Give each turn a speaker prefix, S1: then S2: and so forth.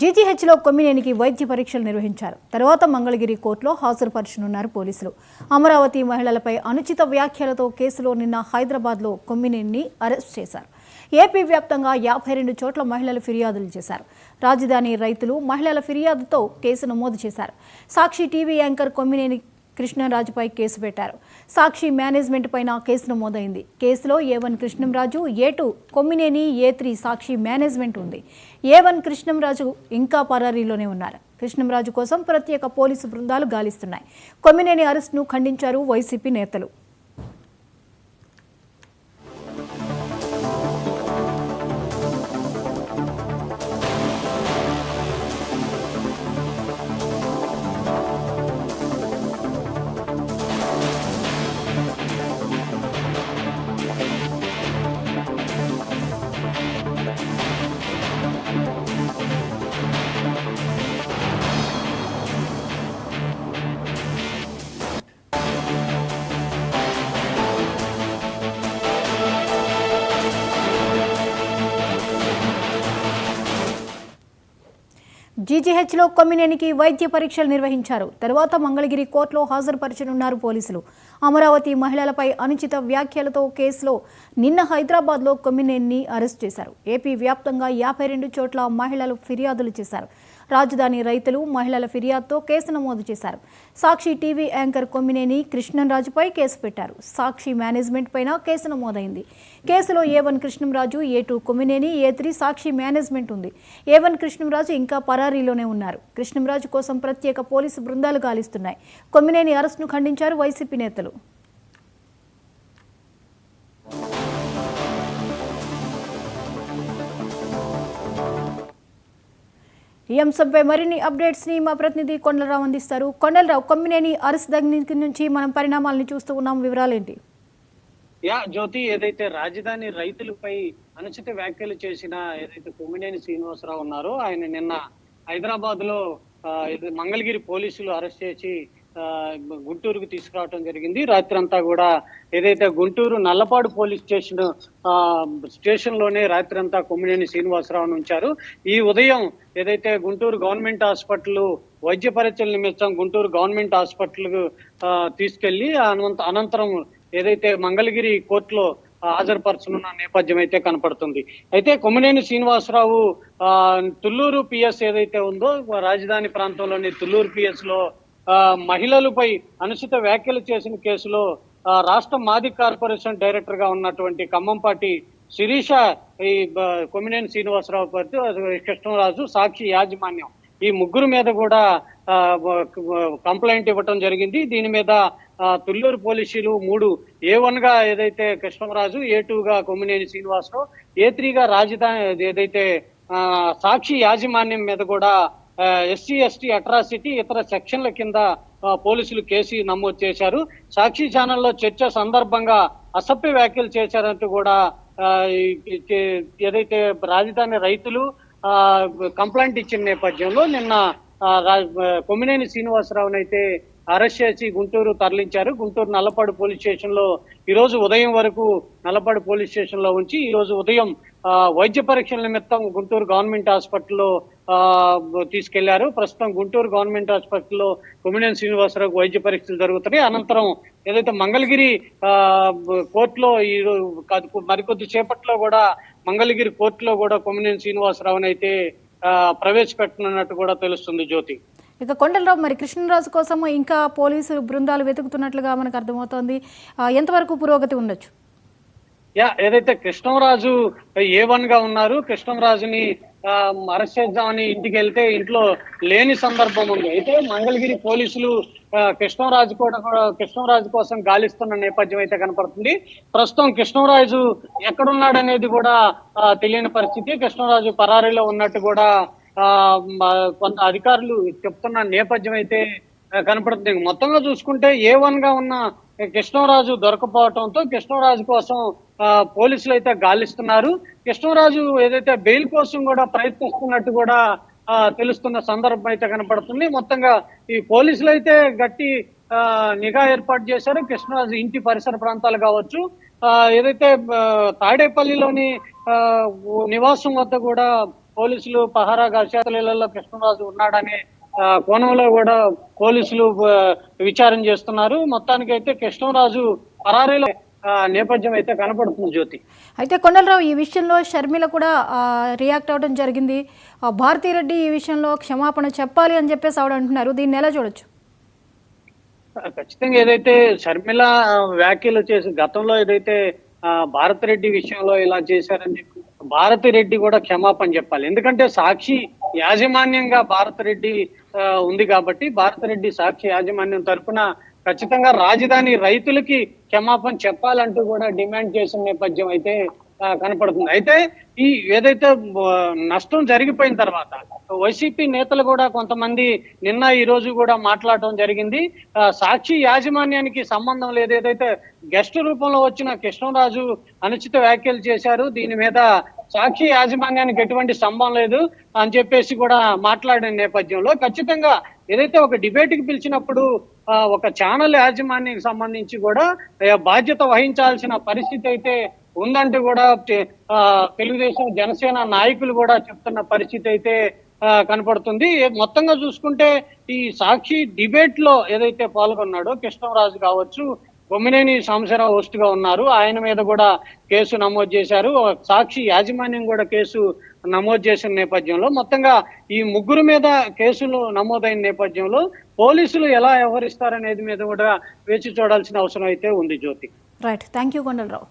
S1: జీజీహెచ్లో కొమ్మినేనికి వైద్య పరీక్షలు నిర్వహించారు. తర్వాత మంగళగిరి కోర్టులో హాజరుపరచనున్నారు పోలీసులు. అమరావతి మహిళలపై అనుచిత వ్యాఖ్యలతో కేసులో నిన్న హైదరాబాద్లో కొమ్మినేనిని అరెస్ట్ చేశారు. ఏపీ వ్యాప్తంగా 52 చోట్ల మహిళలు ఫిర్యాదులు చేశారు. రాజధాని రైతులు మహిళల ఫిర్యాదుతో కేసు నమోదు చేశారు. సాక్షి టీవీ యాంకర్ కొమ్మినేని కృష్ణంరాజుపై కేసు పెట్టారు. సాక్షి మేనేజ్మెంట్ పైన కేసు నమోదైంది. కేసులో A1 Krishnamraju, A2 Kommineni, A3 సాక్షి మేనేజ్మెంట్ ఉంది. A1 కృష్ణంరాజు ఇంకా పరారీలోనే ఉన్నారు. కృష్ణంరాజు కోసం ప్రత్యేక పోలీసు బృందాలు గాలిస్తున్నాయి. కొమ్మినేని అరెస్టును ఖండించారు వైసీపీ నేతలు. జీజీహెచ్లో కొమ్మినేనికి వైద్య పరీక్షలు నిర్వహించారు. తర్వాత మంగళగిరి కోర్టులో హాజరుపరచనున్నారు పోలీసులు. అమరావతి మహిళలపై అనుచిత వ్యాఖ్యలతో కేసులో నిన్న హైదరాబాద్లో కొమ్మినేనిని అరెస్ట్ చేశారు. ఏపీ వ్యాప్తంగా 52 చోట్ల మహిళలు ఫిర్యాదులు చేశారు. రాజధాని రైతులు మహిళల ఫిర్యాదుతో కేసు నమోదు చేశారు. సాక్షి టీవీ యాంకర్ కొమ్మినేని కృష్ణంరాజుపై కేసు పెట్టారు. సాక్షి మేనేజ్మెంట్ పైన కేసు నమోదైంది. కేసులో A1 Krishnamraju, A2 Kommineni, A3 సాక్షి మేనేజ్మెంట్ ఉంది. A1 కృష్ణంరాజు ఇంకా పరారీలోనే ఉన్నారు. కృష్ణంరాజు కోసం ప్రత్యేక పోలీసు బృందాలు గాలిస్తున్నాయి. కొమ్మినేని అరెస్టును ఖండించారు వైసీపీ నేతలు. ఈ అంశంపై మరిన్ని అప్డేట్స్ ని మా ప్రతినిధి కొండలరావు అందిస్తారు. కొండలరావు, కొమ్మినేని అరెస్ట్ దగ్గర నుంచి మనం పరిణామాలను చూస్తూ ఉన్నాం, వివరాలేంటి?
S2: జ్యోతి, ఏదైతే రాజధాని రైతులపై అనుచిత వ్యాఖ్యలు చేసిన ఏదైతే కొమ్మినేని శ్రీనివాసరావు ఉన్నారో ఆయన నిన్న హైదరాబాద్ లో మంగళగిరి పోలీసులు అరెస్ట్ చేసి గుంటూరుకు తీసుకురావడం జరిగింది. రాత్రి అంతా కూడా ఏదైతే గుంటూరు నల్లపాడు పోలీస్ స్టేషన్ లోనే రాత్రి అంతా కొమ్మినేని శ్రీనివాసరావును ఉంచారు. ఈ ఉదయం ఏదైతే గుంటూరు గవర్నమెంట్ హాస్పిటల్ వైద్య పరీక్షల నిమిత్తం గుంటూరు గవర్నమెంట్ హాస్పిటల్ తీసుకెళ్లి అనంతరం ఏదైతే మంగళగిరి కోర్టులో హాజరుపరచనున్న నేపథ్యం అయితే కనపడుతుంది. అయితే కొమ్మినేని శ్రీనివాసరావు తుళ్లూరు పిఎస్ ఏదైతే ఉందో రాజధాని ప్రాంతంలోని తుళ్లూరు పిఎస్ లో మహిళలపై అనుచిత వ్యాఖ్యలు చేసిన కేసులో రాష్ట్ర మాది కార్పొరేషన్ డైరెక్టర్ గా ఉన్నటువంటి ఖమ్మంపాటి శిరీష, ఈ కొమ్మినేని శ్రీనివాసరావు కృష్ణరాజు, సాక్షి యాజమాన్యం ఈ ముగ్గురు మీద కూడా కంప్లైంట్ ఇవ్వటం జరిగింది. దీని మీద తుళ్లూరు పోలీసులు 3 A1 గా ఏదైతే కృష్ణరాజు, A2 గా కొమ్మినేని శ్రీనివాసరావు, A3 గా రాజధాని ఏదైతే సాక్షి యాజమాన్యం మీద కూడా SC ST అట్రాసిటీ ఇతర సెక్షన్ల కింద పోలీసులు కేసు నమోదు చేశారు. సాక్షి ఛానల్లో చర్చ సందర్భంగా అసభ్య వ్యాఖ్యలు చేశారంటూ కూడా ఏదైతే రాజధాని రైతులు కంప్లైంట్ ఇచ్చిన నేపథ్యంలో నిన్న కొమ్మినేని శ్రీనివాసరావును అయితే అరెస్ట్ చేసి గుంటూరు తరలించారు. గుంటూరు నల్లపాడు పోలీస్ స్టేషన్ లో ఈ రోజు ఉదయం వరకు నల్లపాడు పోలీస్ స్టేషన్ లో ఉంచి ఈ రోజు ఉదయం వైద్య పరీక్షల నిమిత్తం గుంటూరు గవర్నమెంట్ హాస్పిటల్లో తీసుకెళ్లారు. ప్రస్తుతం గుంటూరు గవర్నమెంట్ హాస్పిటల్లో కొమ్మినేని శ్రీనివాసరావుకు వైద్య పరీక్షలు జరుగుతున్నాయి. అనంతరం ఏదైతే మంగళగిరి కోర్టులో ఈ మరికొద్ది సేపట్లో కూడా మంగళగిరి కోర్టులో కూడా కొమ్మినేని శ్రీనివాసరావుని అయితే ప్రవేశపెట్టనున్నట్టు కూడా తెలుస్తుంది. జ్యోతి,
S1: ఇక కొండలరావు, మరి కృష్ణరాజు కోసం ఇంకా పోలీసులు బృందాలు వెతుకుతున్నట్లుగా మనకు అర్థమవుతోంది. ఎంతవరకు పురోగతి ఉండొచ్చు?
S2: ఏదైతే కృష్ణరాజు A1 గా ఉన్నారు, కృష్ణరాజుని అరెస్ట్ చేద్దామని ఇంటికి వెళ్తే ఇంట్లో లేని సందర్భం ఉంది. అయితే మంగళగిరి పోలీసులు కృష్ణరాజు కోసం గాలిస్తున్న నేపథ్యం అయితే కనపడుతుంది. ప్రస్తుతం కృష్ణరాజు ఎక్కడున్నాడనేది కూడా తెలియని పరిస్థితి. కృష్ణరాజు పరారీలో ఉన్నట్టు కూడా కొంత అధికారులు చెప్తున్న నేపథ్యం అయితే కనపడుతుంది. మొత్తంగా చూసుకుంటే A1 గా ఉన్న కృష్ణరాజు దొరకపోవడంతో కృష్ణరాజు కోసం పోలీసులు అయితే గాలిస్తున్నారు. కృష్ణరాజు ఏదైతే బెయిల్ కోసం కూడా ప్రయత్నిస్తున్నట్టు కూడా తెలుస్తున్న సందర్భం అయితే కనపడుతుంది. మొత్తంగా ఈ పోలీసులు అయితే గట్టి నిఘా ఏర్పాటు చేశారు. కృష్ణరాజు ఇంటి పరిసర ప్రాంతాలు కావచ్చు, ఏదైతే తాడేపల్లిలోని నివాసం వద్ద కూడా పోలీసులు పహారా కాశాలలో కృష్ణరాజు ఉన్నాడనే కోణంలో కూడా పోలీసులు విచారణ చేస్తున్నారు. మొత్తానికైతే కృష్ణరాజు పరారీలో నేపథ్యం అయితే కనపడుతుంది జ్యోతి.
S1: అయితే కొండలరావు, ఈ విషయంలో షర్మిల కూడా రియాక్ట్ అవ్వడం జరిగింది. భారతిరెడ్డి ఈ విషయంలో క్షమాపణ చెప్పాలి అని చెప్పేసి ఆవిడ అంటున్నారు. దీన్ని ఎలా చూడొచ్చు?
S2: ఖచ్చితంగా ఏదైతే షర్మిల వ్యాఖ్యలు చేసి గతంలో ఏదైతే భారతిరెడ్డి విషయంలో ఇలా చేశారని చెప్పి భారతిరెడ్డి కూడా క్షమాపణ చెప్పాలి. ఎందుకంటే సాక్షి యాజమాన్యంగా భారతిరెడ్డి ఉంది కాబట్టి భారతిరెడ్డి సాక్షి యాజమాన్యం తరఫున ఖచ్చితంగా రాజధాని రైతులకి క్షమాపణ చెప్పాలంటూ కూడా డిమాండ్ చేసిన నేపథ్యం అయితే కనపడుతుంది. అయితే ఈ ఏదైతే నష్టం జరిగిపోయిన తర్వాత వైసీపీ నేతలు కూడా కొంతమంది నిన్న ఈ రోజు కూడా మాట్లాడటం జరిగింది. సాక్షి యాజమాన్యానికి సంబంధం లేదు, ఏదైతే గెస్ట్ రూపంలో వచ్చిన కృష్ణరాజు అనుచిత వ్యాఖ్యలు చేశారు, దీని మీద సాక్షి యాజమాన్యానికి ఎటువంటి సంబంధం లేదు అని చెప్పేసి కూడా మాట్లాడిన నేపథ్యంలో ఖచ్చితంగా ఏదైతే ఒక డిబేట్ కి పిలిచినప్పుడు ఒక ఛానల్ యాజమాన్యానికి సంబంధించి కూడా బాధ్యత వహించాల్సిన పరిస్థితి అయితే ఉందంటూ కూడా తెలుగుదేశం జనసేన నాయకులు కూడా చెప్తున్న పరిస్థితి అయితే కనపడుతుంది. మొత్తంగా చూసుకుంటే ఈ సాక్షి డిబేట్ లో ఏదైతే పాల్గొన్నాడో కృష్ణరాజు కావచ్చు, బొమ్మినేని సాంబశివరావు హోస్ట్ గా ఉన్నారు, ఆయన మీద కూడా కేసు నమోదు చేశారు. సాక్షి యాజమాన్యం కూడా కేసు నమోదు చేసిన నేపథ్యంలో మొత్తంగా ఈ ముగ్గురు మీద కేసులు నమోదైన నేపథ్యంలో పోలీసులు ఎలా వ్యవహరిస్తారనేది మీద కూడా వేచి చూడాల్సిన అవసరం అయితే ఉంది Jyothi.
S1: Right, thank you Kondalarao.